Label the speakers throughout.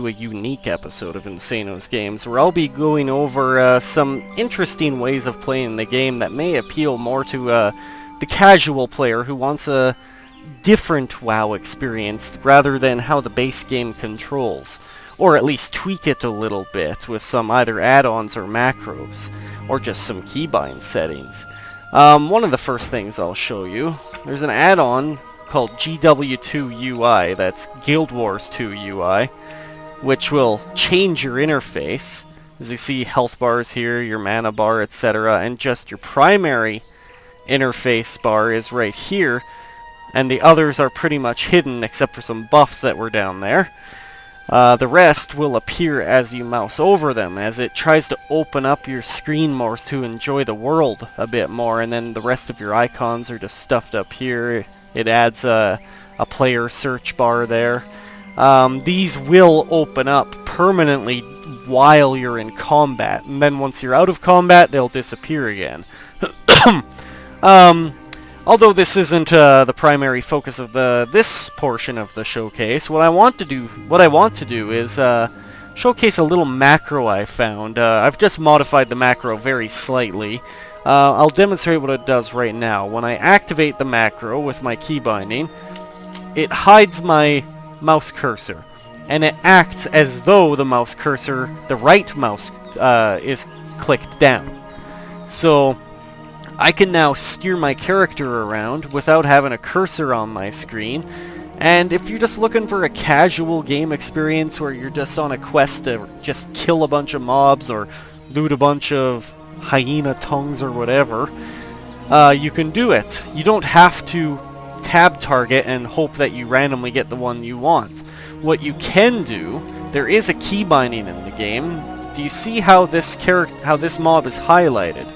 Speaker 1: to a unique episode of Insano's Games, where I'll be going over some interesting ways of playing the game that may appeal more to the casual player who wants a different WoW experience rather than how the base game controls, or at least tweak it a little bit with some either add-ons or macros, or just some keybind settings. One of the first things I'll show you, there's an add-on called Gw2 Ui, that's Guild Wars 2 UI, which will change your interface. As you see, health bars here, your mana bar, etc., and just your primary interface bar is right here, and the others are pretty much hidden except for some buffs that were down there. The rest will appear as you mouse over them, as it tries to open up your screen more to enjoy the world a bit more, and then the rest of your icons are just stuffed up here. It adds a player search bar there. These will open up permanently while you're in combat, and then once you're out of combat, they'll disappear again. Although this isn't the primary focus of this portion of the showcase, what I want to do is showcase a little macro I found. I've just modified the macro very slightly. I'll demonstrate what it does right now. When I activate the macro with my key binding, it hides my mouse cursor, and it acts as though the mouse cursor, the right mouse, is clicked down. So I can now steer my character around without having a cursor on my screen. And if you're just looking for a casual game experience where you're just on a quest to just kill a bunch of mobs or loot a bunch of hyena tongues or whatever, you can do it. You don't have to tab target and hope that you randomly get the one you want. What you can do, there is a key binding in the game. Do you see how this mob is highlighted?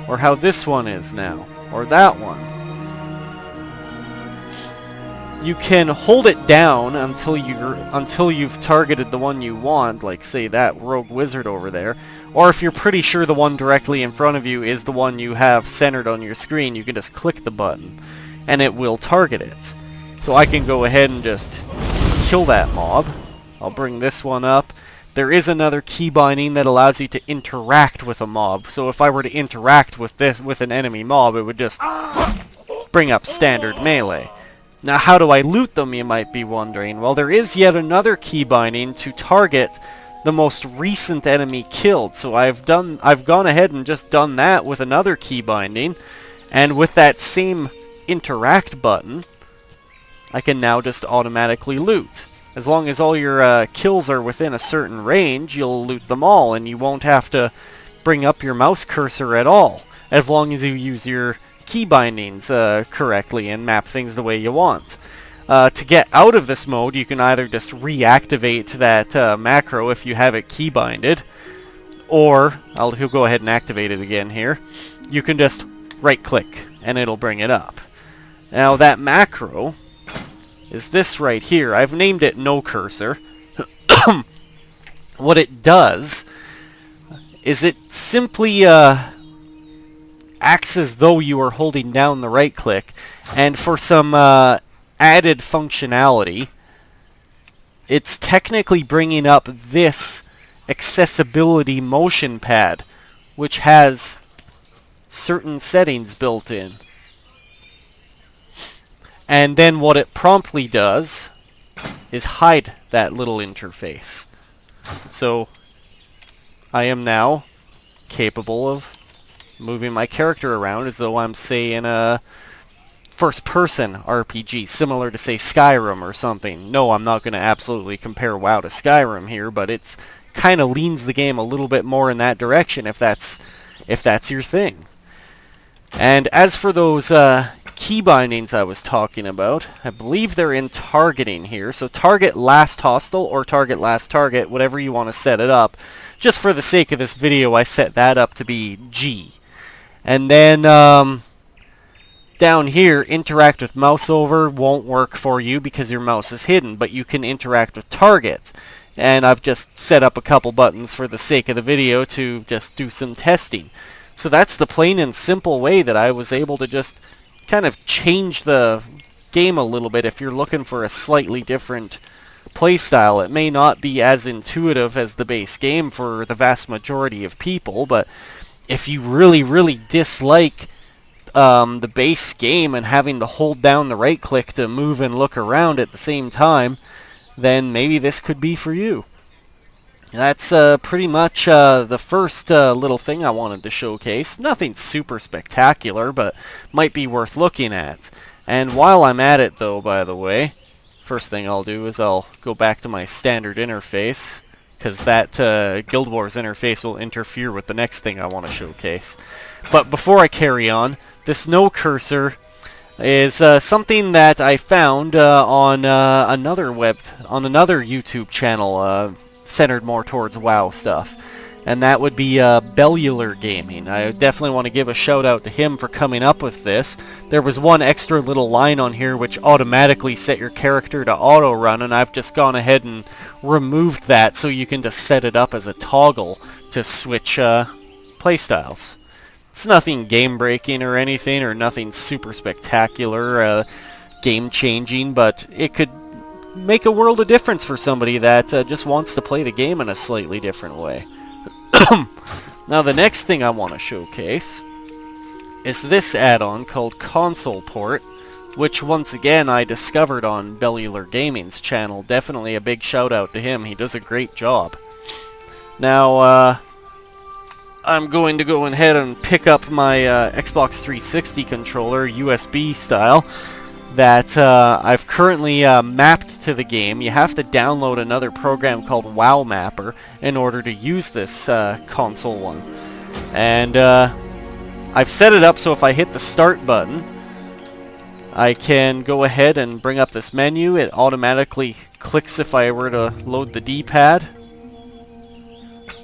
Speaker 1: Or how this one is now? Or that one? You can hold it down until you've targeted the one you want, like say that rogue wizard over there. Or if you're pretty sure the one directly in front of you is the one you have centered on your screen, you can just click the button and it will target it. So I can go ahead and just kill that mob. I'll bring this one up. There is another key binding that allows you to interact with a mob. So if I were to interact with an enemy mob, it would just bring up standard melee. Now how do I loot them, you might be wondering? Well, there is yet another key binding to target the most recent enemy killed. So I've gone ahead and just done that with another key binding, and with that same interact button, I can now just automatically loot. As long as all your kills are within a certain range, you'll loot them all, and you won't have to bring up your mouse cursor at all, as long as you use your key bindings correctly and map things the way you want. To get out of this mode, you can either just reactivate that macro if you have it key binded, or he'll go ahead and activate it again here. You can just right click and it'll bring it up. Now that macro is this right here. I've named it no cursor. What it does is it simply acts as though you are holding down the right click, and for some added functionality, it's technically bringing up this accessibility motion pad, which has certain settings built in. And then what it promptly does is hide that little interface. So I am now capable of moving my character around as though I'm, say, in a first-person RPG, similar to, say, Skyrim or something. No, I'm not going to absolutely compare WoW to Skyrim here, but it's kind of leans the game a little bit more in that direction if that's your thing. And as for those key bindings I was talking about, I believe they're in targeting here. So target last hostile or target last target, whatever you want to set it up. Just for the sake of this video, I set that up to be G. And then down here, interact with mouse over won't work for you because your mouse is hidden, but you can interact with target. And I've just set up a couple buttons for the sake of the video to just do some testing. So that's the plain and simple way that I was able to just kind of change the game a little bit if you're looking for a slightly different playstyle. It may not be as intuitive as the base game for the vast majority of people, but if you really, really dislike the base game and having to hold down the right click to move and look around at the same time, then maybe this could be for you. That's pretty much the first little thing I wanted to showcase. Nothing super spectacular, but might be worth looking at. And while I'm at it, though, by the way, first thing I'll do is I'll go back to my standard interface, because that Guild Wars interface will interfere with the next thing I want to showcase. But before I carry on, this no cursor is something that I found on another YouTube channel centered more towards WoW stuff, and that would be Bellular Gaming. I definitely want to give a shout out to him for coming up with this. There was one extra little line on here which automatically set your character to auto run, and I've just gone ahead and removed that so you can just set it up as a toggle to switch playstyles. It's nothing game breaking or anything, or nothing super spectacular, game changing, but it could make a world of difference for somebody that just wants to play the game in a slightly different way. Now the next thing I want to showcase is this add-on called Console Port, which once again I discovered on Bellular Gaming's channel. Definitely a big shout out to him, he does a great job. Now I'm going to go ahead and pick up my Xbox 360 controller, USB style, that I've currently mapped to the game. You have to download another program called WoW Mapper in order to use this console one. And I've set it up so if I hit the start button, I can go ahead and bring up this menu. It automatically clicks if I were to load the D-pad.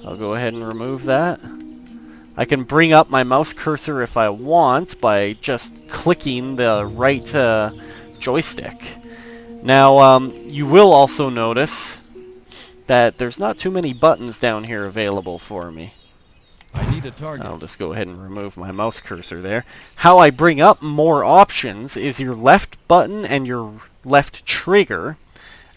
Speaker 1: I'll go ahead and remove that. I can bring up my mouse cursor if I want by just clicking the right joystick. Now, you will also notice that there's not too many buttons down here available for me.
Speaker 2: I need a target.
Speaker 1: I'll just go ahead and remove my mouse cursor there. How I bring up more options is your left button and your left trigger.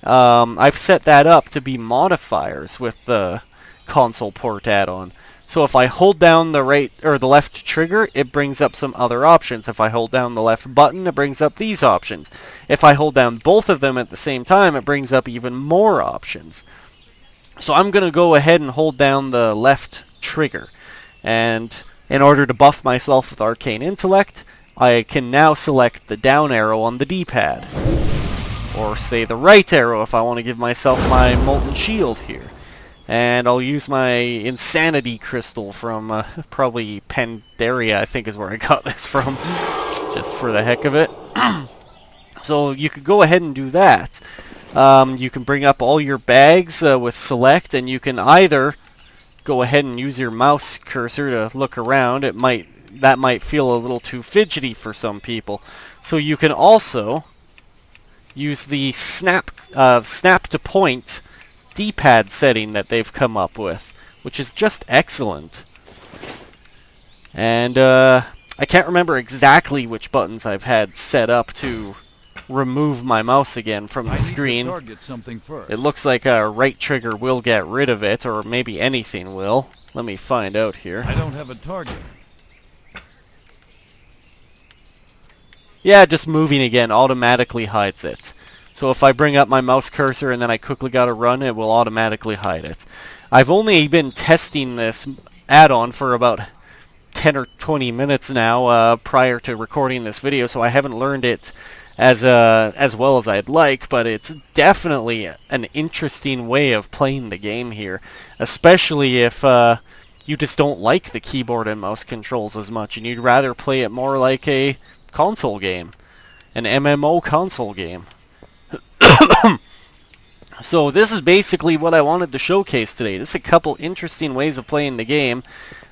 Speaker 1: I've set that up to be modifiers with the Console Port add-on. So if I hold down the right or the left trigger, it brings up some other options. If I hold down the left button, it brings up these options. If I hold down both of them at the same time, it brings up even more options. So I'm going to go ahead and hold down the left trigger. And in order to buff myself with Arcane Intellect, I can now select the down arrow on the D-pad. Or say the right arrow if I want to give myself my Molten Shield here. And I'll use my Insanity Crystal from probably Pandaria, I think is where I got this from, just for the heck of it. So you could go ahead and do that. You can bring up all your bags with select, and you can either go ahead and use your mouse cursor to look around. That might feel a little too fidgety for some people. So you can also use the snap to point D-pad setting that they've come up with, which is just excellent. And I can't remember exactly which buttons I've had set up to remove my mouse again from the screen. It looks like a right trigger will get rid of it, or maybe anything will. Let me find out here.
Speaker 2: I don't have a target.
Speaker 1: Yeah, just moving again automatically hides it. So if I bring up my mouse cursor and then I quickly gotta run, it will automatically hide it. I've only been testing this add-on for about 10 or 20 minutes now prior to recording this video, so I haven't learned it as well as I'd like, but it's definitely an interesting way of playing the game here, especially if you just don't like the keyboard and mouse controls as much and you'd rather play it more like a console game, an MMO console game. So this is basically what I wanted to showcase today. Just a couple interesting ways of playing the game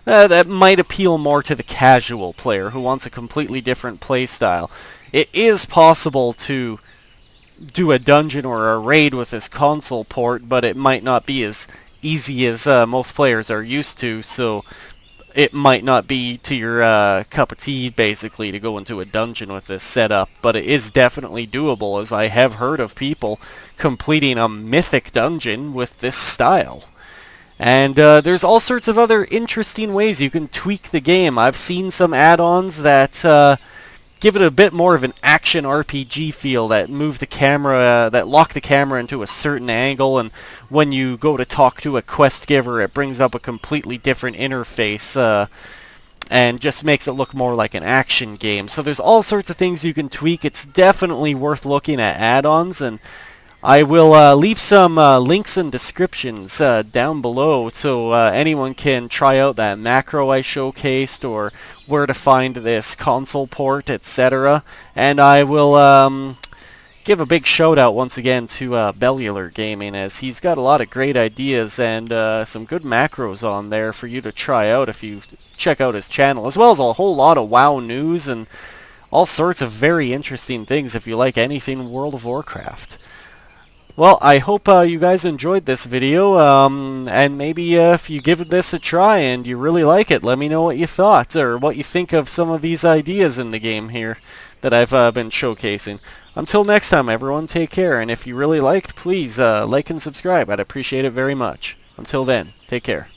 Speaker 1: that might appeal more to the casual player who wants a completely different play style. It is possible to do a dungeon or a raid with this console port, but it might not be as easy as most players are used to, so it might not be to your cup of tea, basically, to go into a dungeon with this setup, but it is definitely doable, as I have heard of people completing a mythic dungeon with this style. And there's all sorts of other interesting ways you can tweak the game. I've seen some add-ons that give it a bit more of an action RPG feel, that move the camera, that lock the camera into a certain angle, and when you go to talk to a quest giver, it brings up a completely different interface, and just makes it look more like an action game. So there's all sorts of things you can tweak. It's definitely worth looking at add-ons, and I will leave some links and descriptions down below so anyone can try out that macro I showcased, or where to find this console port, etc. And I will give a big shout out once again to Bellular Gaming, as he's got a lot of great ideas and some good macros on there for you to try out if you check out his channel, as well as a whole lot of WoW news and all sorts of very interesting things if you like anything World of Warcraft. Well, I hope you guys enjoyed this video, and maybe if you give this a try and you really like it, let me know what you thought, or what you think of some of these ideas in the game here that I've been showcasing. Until next time, everyone, take care, and if you really liked, please like and subscribe. I'd appreciate it very much. Until then, take care.